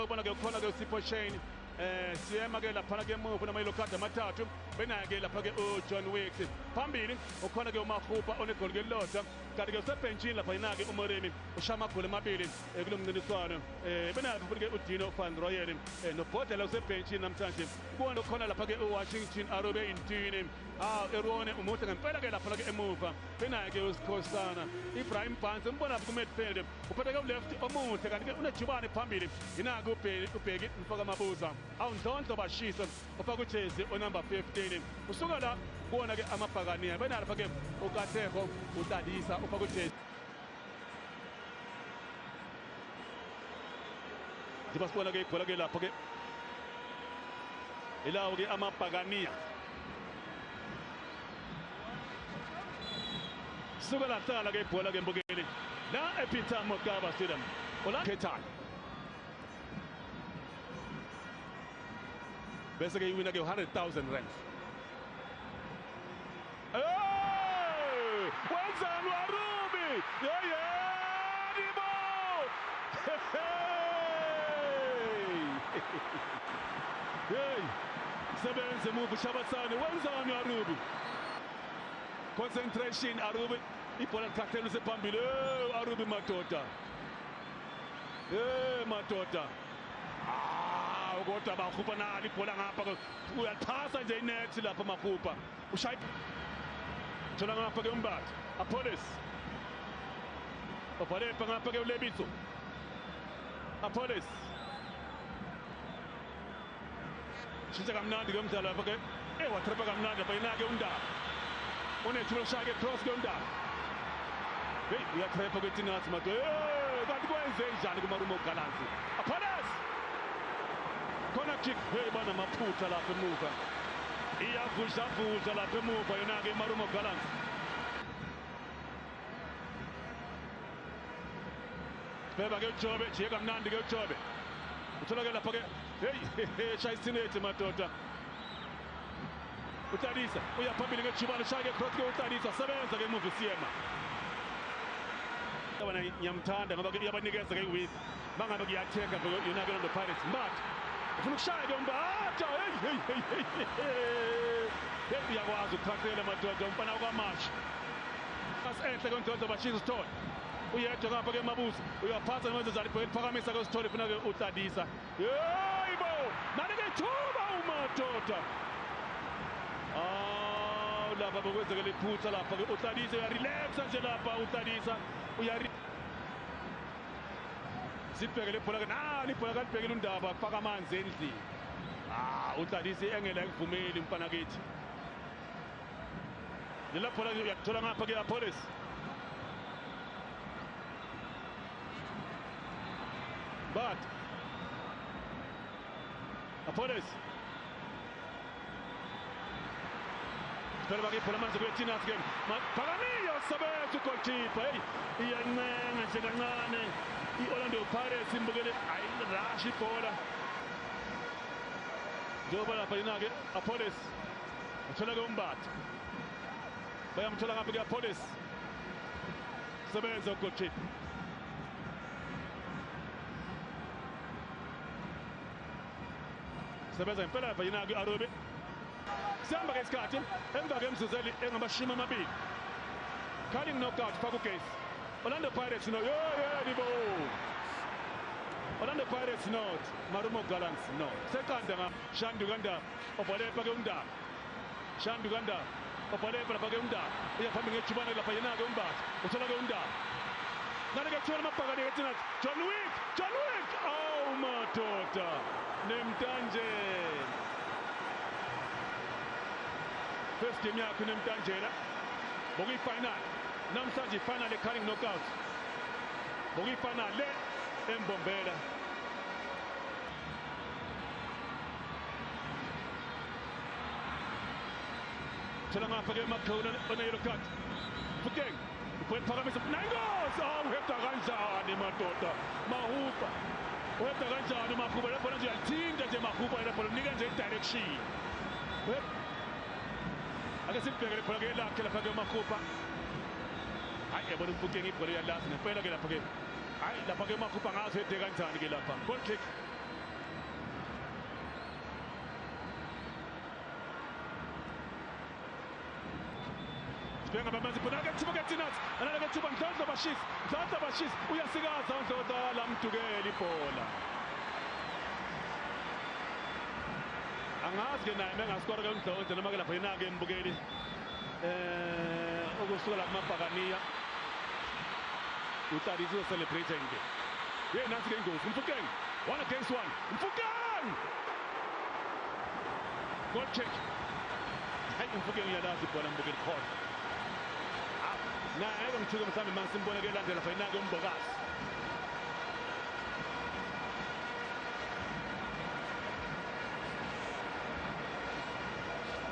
ubona ke khona ke Sipho Shane siyema ke lapha ke emuva namayelo card amathathu benayo ke lapha ke uJohn Wicks phambili ukhona ke uMakhupa onegoli ke lodwa kanti ke usebenchini lapha yina-ke uMoremi ushaya amagoli amabili kulo mncintiswano benayo futhi ke uDino van Rooyen noBhodlela usebenchini namhlanje kubona khona lapha ke uWashington Arube Intini Erone umuhle ngempela ke lapha ke emuva benayo ke uSikhosana Ibrahim Bansi umbona ku midfield uphethe ke left omuhle kanti ke unejubane phambili yina-ke ubheki mfaka mabuza awundlondlo bashisa ufaka ujezi onumber 15 usuka la kubona ke amabhakaniya benalo lapha ke uKatheko uTadisa ufaka ujezi njengoba sibona ke ibhola ke lapha ke ilawo ke amabhakaniya suka la hlala ke ibhola ke mbukeli la ePeter Mokaba Stadium ola Khethani bese ke iwina ke 100,000 rands wenzani waRuby yeyenibo hey sebenze move Shabatsane wenzani waRuby concentration aRuby ibhola likhathele usephambili aRuby madoda madoda kodwa Makhupa nalo ibhola ngapha uyaphasa nje inet lapha Makhupa ushaya thola ngapha ke uMbatha Apollos obhalepha ngapha ke uLebitso Apollos shintsha kamnandi ke umdlalo lapha ke watrapa kamnandi lapha yina-ke uNdaba unethuba lokushaya ke cross ke uNdaba hey uyatrapa kweTinathi madoda kanti kwenze njani kuMarumo Gallants Apollos khona kick hey bana maphutha lapha emuva iyavudla lapha emuva yona-ke iMarumo Gallants beba ke uJobe jiye kamnandi ke uJobe uthola ke lapha ke hey shaya isinethi madoda uTadisa uyaphambili ke Jubane ushaya ke cross ke uTadisa sebenza ke emuva isiyema yabona ngiyamthanda ngoba ke iyabanikeza ke win mangabe kuyathenga yona ke lo Pirates but ufuna ukushaya ke uMbatha hey uyakwazi ukukhathela madoda umfana kwaMashi asenhle ke uNdodlo bashisa Sithole uyedwa ngapha ke Mabuza uyaphatha ngenze njani ibhola phakamisa ke Sithole funa ke uTadisa yeyibo nani ke thuba umadoda lapha bokwenzekela iphutha lapha ke uTadisa uyarelaxa nje lapha uTadisa sibhekele ibhola ke nani ibhola kalibhekile uNdaba kufaka amanzi endlini uTadisa engela ekuvumeli mfana kithi lela bhola uyathola ngapha ke Apollos but Apollos phela bake ibhola manje kuyeTinathi ke Phakamiya usebenza ugoalkeeper hey iyancenga nje kancane iOrlando Pirates imbukele ayirashi ibhola njengoba lapha yina-ke Apollos uthola ke uMbatha bayamthola ngapha ke Apollos sebenza ugoalkeeper sebenza impela lapha yina-ke Arube sihamba ke isikhathi emva kwemizuzeli engamashumi amabili calling knockout faka ugesi Orlando Pirates no yebo Orlando Pirates not Marumo Gallants no sekanda nga Shandu Ganda obhalepha ke uNdaba Shandu Ganda obhalepha lapha ke uNdaba uyaphambili ngejubane lapha yena-ke uMbatha uthola ke uNdaba nani ke thola amabhakani ke Tinathi John Wick madoda nemtanjeni first game yakhe nemtanjela bokuyifinal namhlanje ifinal calling knockout bokuyifinal le eMbombela thola ngapha ke Makhona oneyelo card Phokeng ubhola phakamisa nayingozi uheda kanjani madoda Makhupa uheda kanjani Makhupa le bhola nje yalithinta nje Makhupa le bhola unika nje direction ake sibheke le bhola ke lakhe lapha ke Makhupa hayi yabona uMphokeng ibhola yalazi ngempela ke lapha ke hayi lapha ke Makhupa ngazi hede kanjani ke lapha goal kick sibhenga bamanzi phona ke thuba ke Tinathi anake thuba Ndlondlo bashisi uyasikaza uNdlondlo lamdukela ibhola angazi ke naye mengaskora ke uNdlondlo noma ke lapha yena ke embukeli ukusuka la kuMabhakaniya uTadisi celebrating ke yena nansi ke ingozi Mfukeng 1 against 1 Mfukeng goal kick hayi Mfukeng uyalazi ibhola mbukeli khona naye ke ngithuke mhlambe mangisimbona ke landela fa inake uMbokazi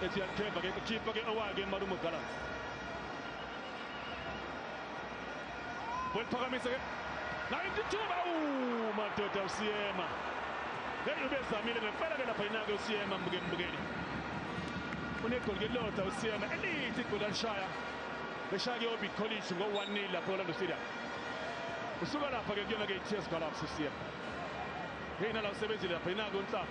ethi yakhepha ke kukhipha ke owake Marumo Gallants Phakamisa ke 92 madoda uSiyema hey ubezamile ngempela ke lapha inake uSiyema mbukeli unegoli ke lodwa uSiyema elithi igoli alishaya beshaya ke Orbit College ngo-1-0 lapha eOrlando Stadium usuka lapha ke kuyona ke iTS Galaxy uSiyema hey nala usebenzile lapha inake uNhlaba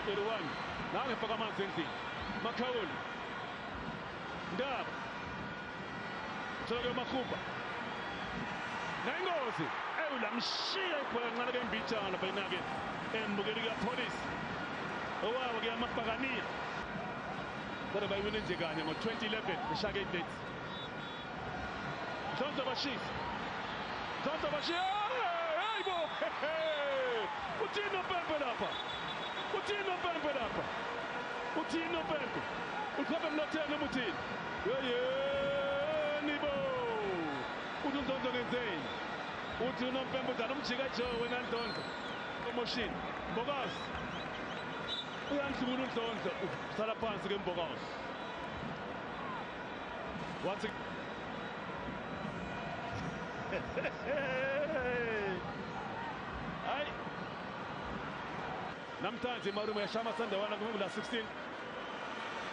Irwan nange faka amanzi endlini Makhawuli Ndaba Soke Makhuba Nengozi lamshiya ibhola kancane ke Mbijana lapha inake embukeli kaPolice owawo ke aMabhakaniya kodwa bayiwine nje kanye ngo-2011 beshaka i-dates Ndlondlo bashisi hey bo uthini uPembe lapha uthini uPembe ukhaphe emlotheni umuthini yeyeni bo uthi uNdlondlo ngenzeni uthi uNompembe udlala umjika jo wena Ndlondlo promotion Mbokazi uyamhlubula uNdlondlo usala phansi ke Mbokazi wathi hayi namhlanje Marumo yashama sandawana kula 16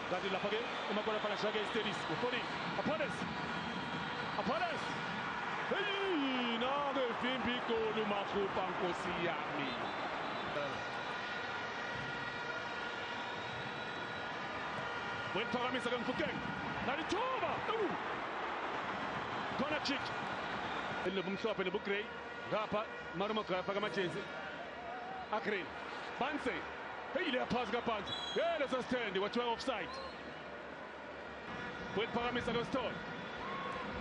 kanti lapha ke uMakola phana shaka iStelis uFoni Apollos hey nake vimbi igoli uMakhupa Nkosi yami Phakamisa ke Mfukeng nalithuba khona kick elobumhlophe nobugrey ngapha Marumo faka amajezi agreen Banse hey le pass kaBanse hey leso stand wathiwa offside Phakamisa ke Stone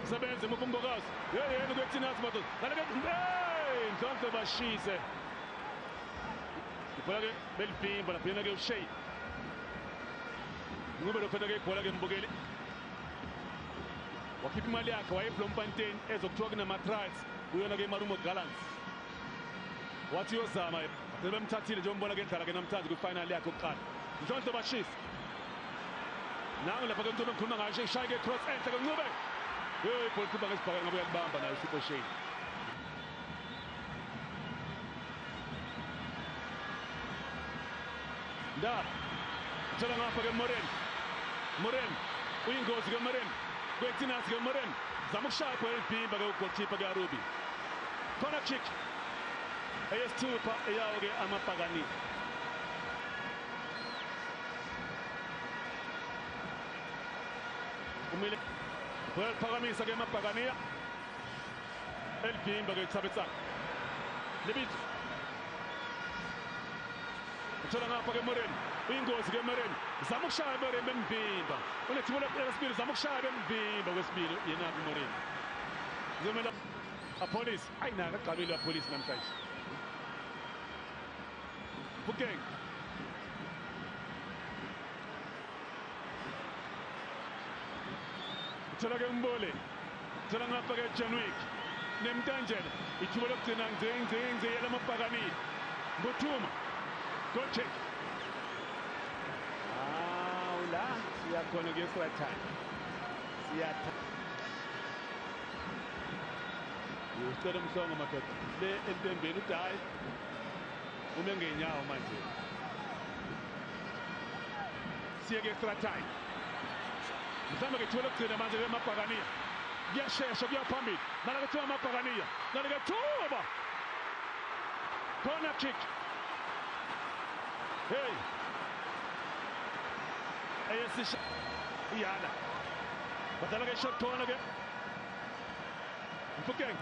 sebenze Mbokazi yena ke Tinathi madoda kanti ke hey Ndlondlo bashise ibhola ke belivimba lapha yena ke uShay ngube lokhona ke ibhola ke mbukeli wakhipha imali yakhe wayeBloemfontein ezokuthiwa kunama-trials uyona ke Marumo Gallants wathi uyozama bemthathile nje umbona ke edlala ke namhlanje kwi-final yakhe yokuqala Ndlondlo bashisa nangu lapha ke Ncube ngikhuluma ngayo ishaya ke cross enhle ke Ncube hey ibhola ikhipha ngesibhaka ngabe uyalibamba nayo uSipho Shane Ndaba uthola ngapha ke Moren uyingozi ke Moren kweTinathi ke Moren zama ukushaya ibhola elibhimba ke ugoalkeeper ke Arubi corner kick eyesithupha eyawo ke aMabhakaniya umile Phakamisa ke aMabhakaniya elibhimba ke Thabetsana Lebitso uthola ngapha ke Moren uyingozi ke Moren zama ukushaya Moren bemvimba unethibo lesibili zama ukushaya bemvimba kwesibili yena Moren zomela aPolice ayinaka agqabile aPolice namhlanje Mfukeng uthola ke Mbole uthola ngapha ke John Wick nemntanjela ithuba lokugcina ngze yela aMabhakaniya Mbuthuma goal kick la siyakhona ke extra time usicela umhlongo madoda le entembeni uthi hayi ume ngenyawo manje siye ke extra time mhlawumbe ke thuba lokugcina manje ke aMabhakaniya kuyashesha kuya phambili nala ke thuba aMabhakaniya nala ke thuba corner kick hey eyesisha iyana badala-ke shot corner-ke Mfokeng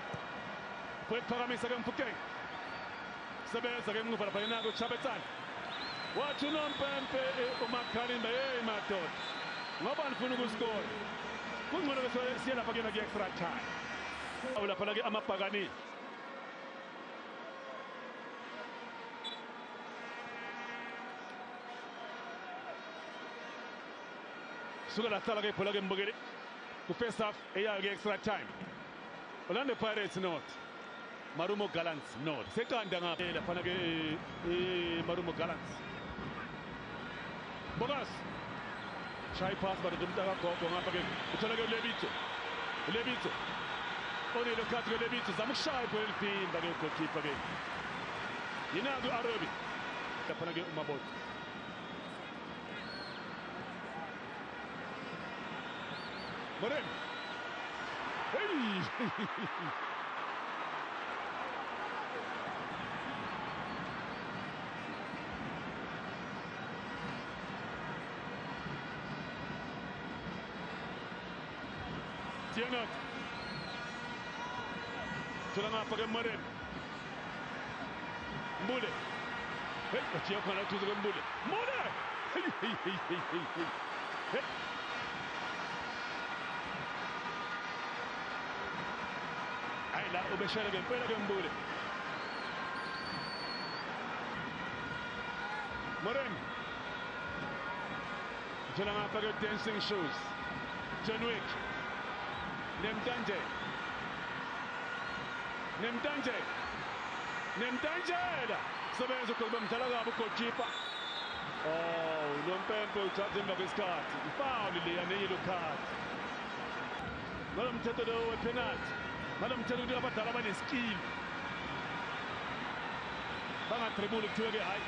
kuyephakamisa-ke Mfokeng sebenza-ke emuva lapha yena-ke uChabetsane wathi unompempe uMakharimba madoda ngoba nifuna ukuskora kungcono-ke siye lapha kuyena ku-extra time lapha-ke amabhakani suka lahlala-ke ibhola-ke mbukeli ku-first half eyayo-ke extra time Orlando Pirates not Marumo Gallants not sekanda ngapha laphana-ke Marumo Gallants Bogas shaya pass badoda umntakagogo ngapha-ke uthola-ke Lebitso onelo khathi-ke Lebitso zama ukushaya ibhola eliphinda-ke ugoalkeeper-ke yina-ke u-Arobi laphana-ke uMaboto Moreno hey Tianat thola ngapha-ke Moreno Mbule hey bathiya khona duze-ke Mbule hey la ubeshela-ke impela-ke Mbule Moreno thola ngapha-ke dancing shoes John Wick Nemtanjela sebenza ukuba mdala kabi ugoalkeeper unompempe uthatha emva kwesikhathi ifoul leya ne-yellow card ngalo mthetho lo we-penalty ngalo mthetho ukuthi abadala abaneskill bangadribuli kuthiwe-ke hayi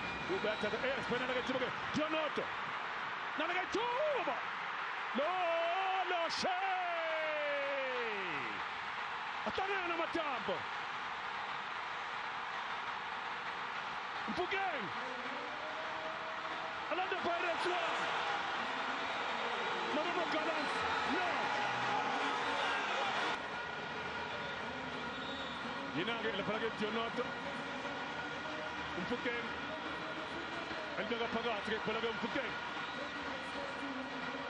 bayathatha siphenana-ke thiba-ke Dionoto nana-ke thuba loshe ahlangana amathambo Mfokeng Orlando Pirates 1 Marumo Gallants not yina-ke laphana-ke Dionoto Mfokeng alibeka phakathi-ke ibhola-ke Mfokeng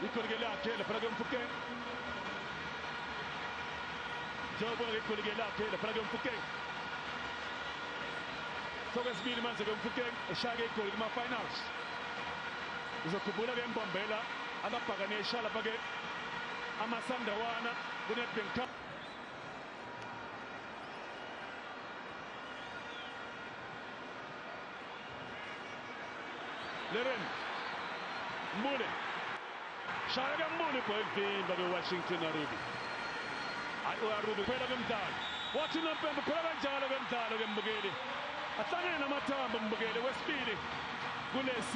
igoli-ke lakhe laphana-ke Mfokeng njengobona-ke igoli-ke lakhe laphana-ke Mfokeng sokwesibili manje-ke Mfokeng eshaya-ke igoli kuma-finals uzokhumbula-ke embombela amabhakani esha lapha-ke amasandawana ku-Nedbank Cup Leren Mbule shaya-ke Mbule ibhola elivimba-ke Washington Arubi hayi u-Arubi kuphela-ke mdlalo wathi unompembe phela kanjalo-ke mdlalo-ke mbukeli ahlangene namathambo mbukeli wesibili kulesi